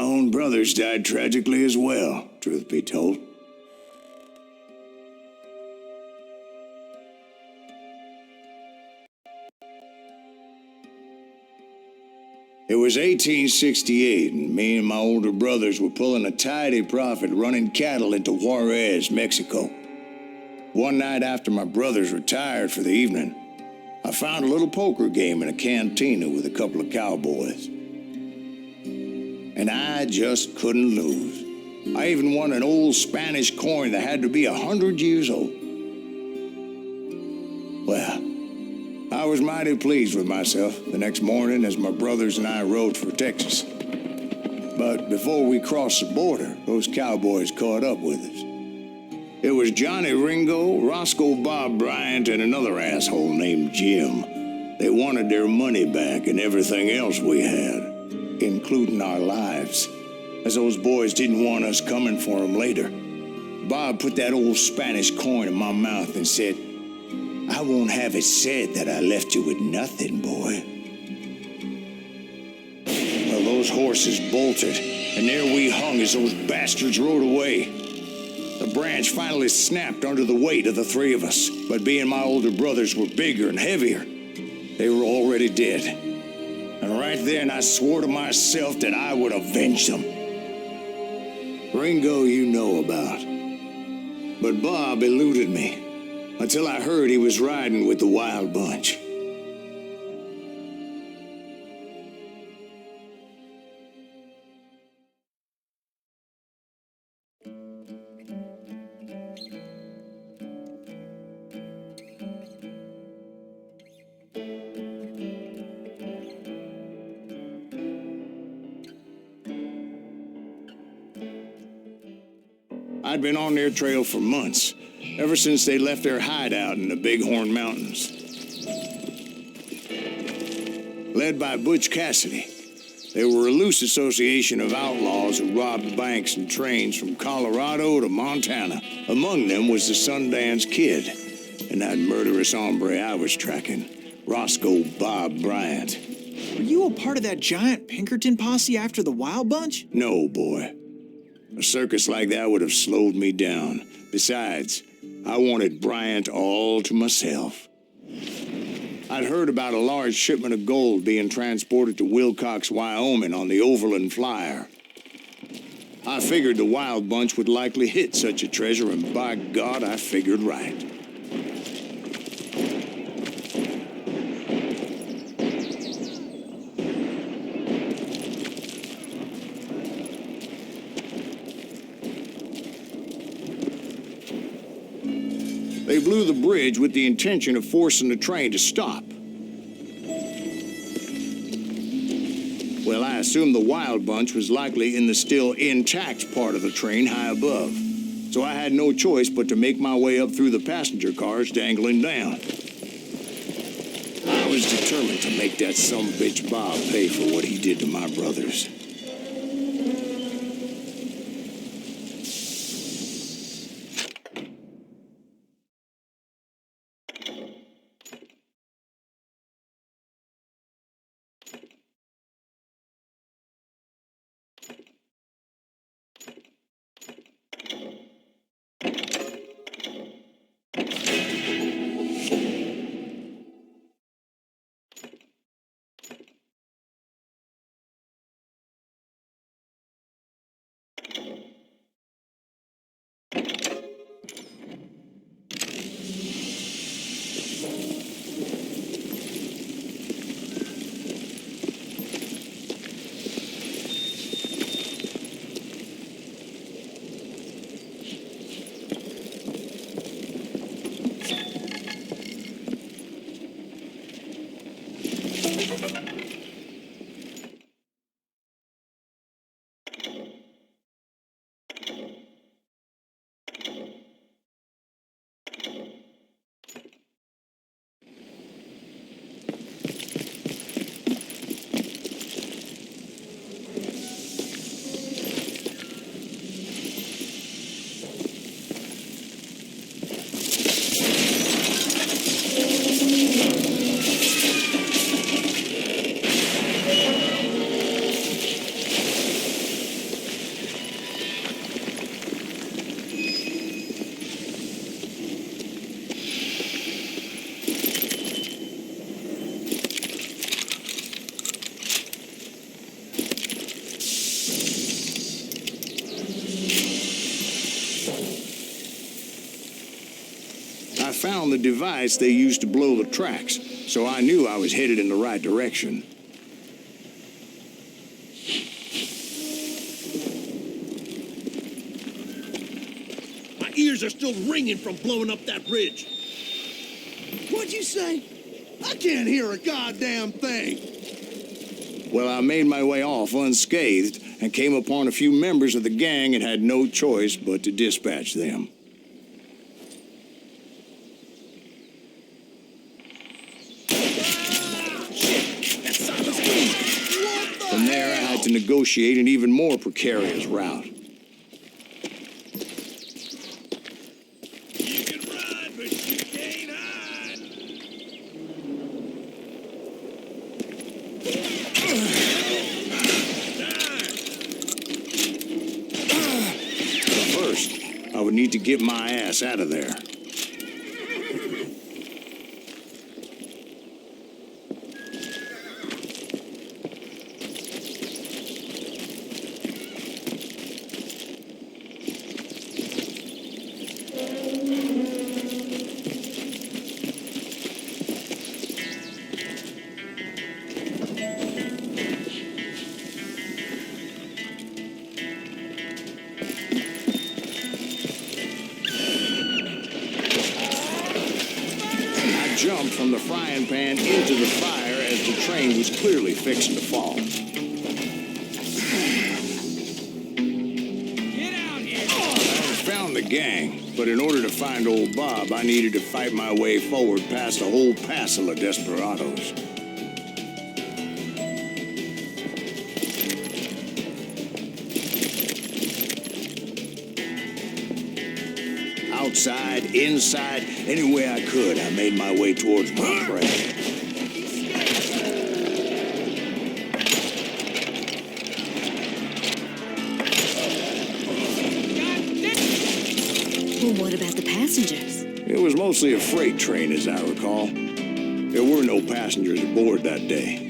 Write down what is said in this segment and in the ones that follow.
own brothers died tragically as well, truth be told. It was 1868, and me and my older brothers were pulling a tidy profit running cattle into Juarez, Mexico. One night after my brothers retired for the evening, I found a little poker game in a cantina with a couple of cowboys. And I just couldn't lose. I even won an old Spanish coin that had to be 100 years old. Well, I was mighty pleased with myself the next morning as my brothers and I rode for Texas. But before we crossed the border, those cowboys caught up with us. It was Johnny Ringo, Roscoe Bob Bryant, and another asshole named Jim. They wanted their money back and everything else we had, including our lives, as those boys didn't want us coming for them later. Bob put that old Spanish coin in my mouth and said, "I won't have it said that I left you with nothing, boy." Well, those horses bolted, and there we hung as those bastards rode away. The branch finally snapped under the weight of the three of us, but being my older brothers were bigger and heavier, they were already dead. And right then I swore to myself that I would avenge them. Ringo you know about. But Bob eluded me, until I heard he was riding with the Wild Bunch. I'd been on their trail for months, ever since they left their hideout in the Bighorn Mountains. Led by Butch Cassidy, they were a loose association of outlaws who robbed banks and trains from Colorado to Montana. Among them was the Sundance Kid, and that murderous hombre I was tracking, Roscoe Bob Bryant. Were you a part of that giant Pinkerton posse after the Wild Bunch? No, boy. A circus like that would have slowed me down. Besides, I wanted Bryant all to myself. I'd heard about a large shipment of gold being transported to Wilcox, Wyoming on the Overland Flyer. I figured the Wild Bunch would likely hit such a treasure, and by God, I figured right. They blew the bridge with the intention of forcing the train to stop. Well, I assumed the Wild Bunch was likely in the still intact part of the train high above, so I had no choice but to make my way up through the passenger cars dangling down. I was determined to make that sumbitch Bob pay for what he did to my brothers. device they used to blow the tracks, so I knew I was headed in the right direction. My ears are still ringing from blowing up that bridge. What'd you say? I can't hear a goddamn thing. Well, I made my way off unscathed and came upon a few members of the gang and had no choice but to dispatch them. From there, I had to negotiate an even more precarious route. You can run, but you can't hide. But first, I would need to get my ass out of there. Jumped from the frying pan into the fire as the train was clearly fixing to fall. Get out here! I found the gang, but in order to find old Bob, I needed to fight my way forward past a whole passel of desperados. Outside, inside, any way I could, I made my way towards my prey. Well, what about the passengers? It was mostly a freight train, as I recall. There were no passengers aboard that day.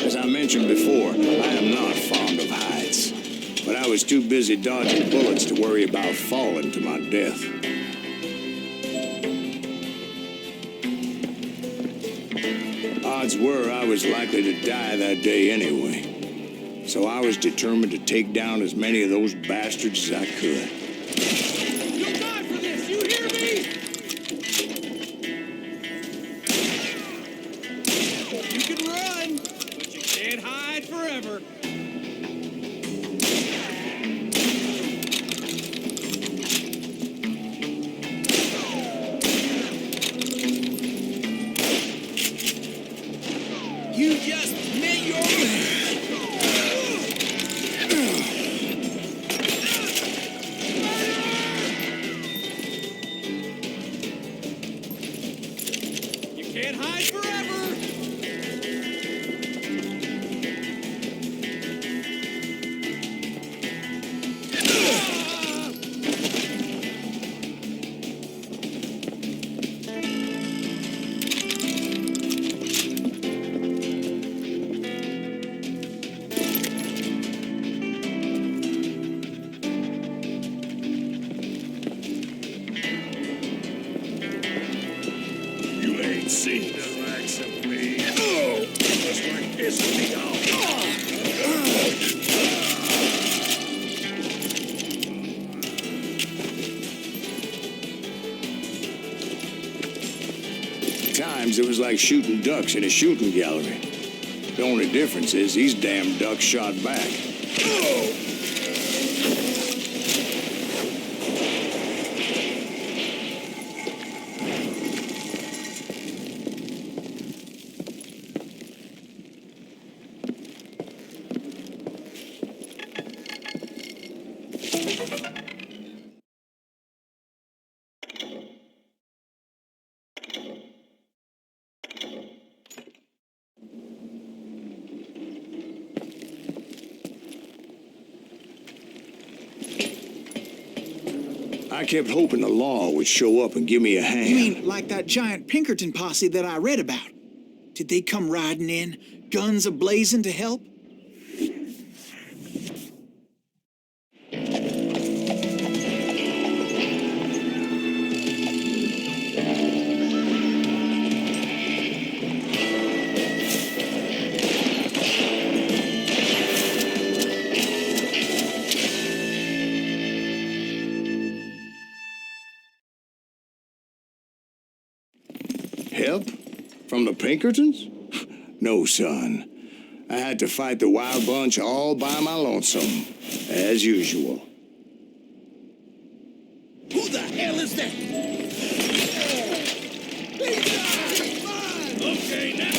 As I mentioned before, I am not fond of heights, but I was too busy dodging bullets to worry about falling to my death. Odds were I was likely to die that day anyway, so I was determined to take down as many of those bastards as I could. You'll die for this, you hear me? You can run, but you can't hide forever. You just met your You can't hide forever. You ain't seen the likes of me. Just like this me Times it was like shooting ducks in a shooting gallery. The only difference is these damn ducks shot back. I kept hoping the law would show up and give me a hand. You mean like that giant Pinkerton posse that I read about? Did they come riding in, guns a-blazing to help? Help? From the Pinkertons? No, son. I had to fight the wild bunch all by my lonesome, as usual. Who the hell is that? Okay, now.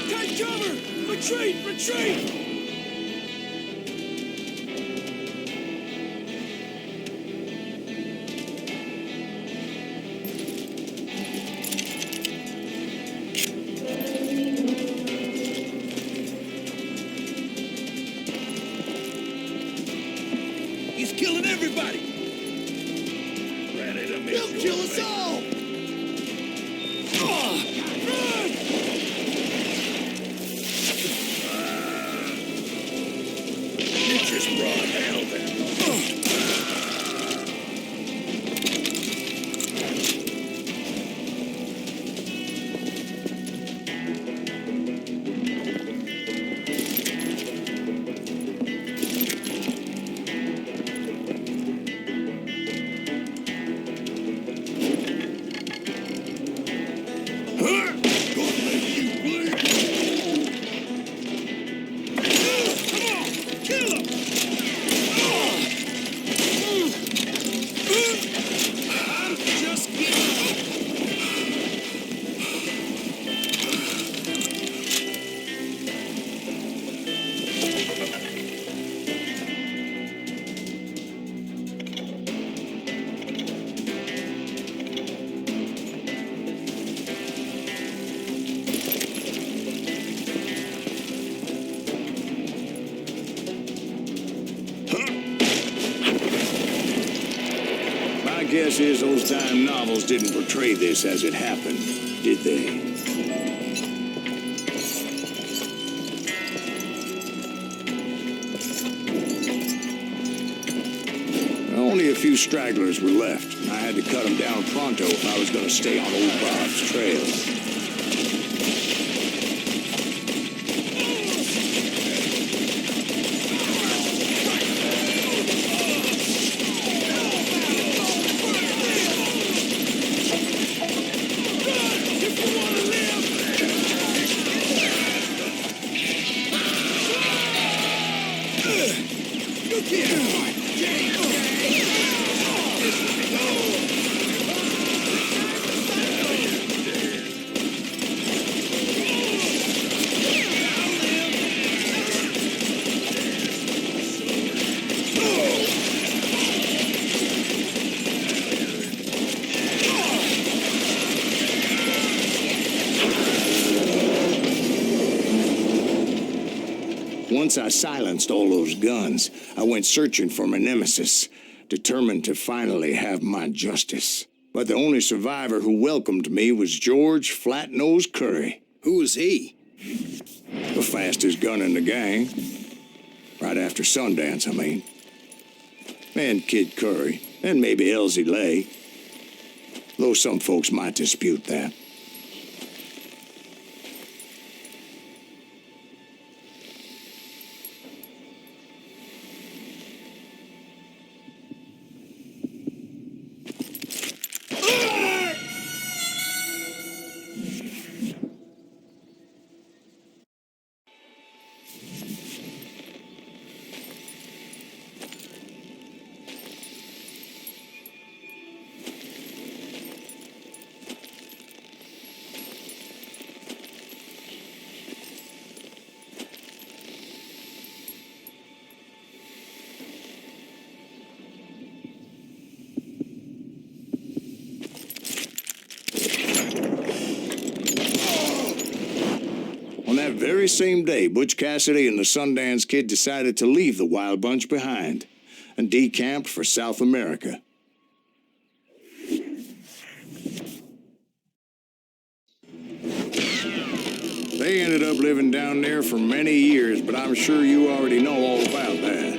Take cover! Retreat! Retreat! He's killing everybody! Ready to make He'll kill us all! Run! You just brought hell then. Guess is those dime novels didn't portray this as it happened, did they? Only a few stragglers were left. I had to cut them down pronto if I was going to stay on old Bob's trail. Once I silenced all those guns, I went searching for my nemesis, determined to finally have my justice. But the only survivor who welcomed me was George Flatnose Curry. Who was he? The fastest gun in the gang. Right after Sundance, I mean. And Kid Curry, and maybe Elsie Lay. Though some folks might dispute that. That very same day, Butch Cassidy and the Sundance Kid decided to leave the Wild Bunch behind. and decamped for South America. They ended up living down there for many years, but I'm sure you already know all about that.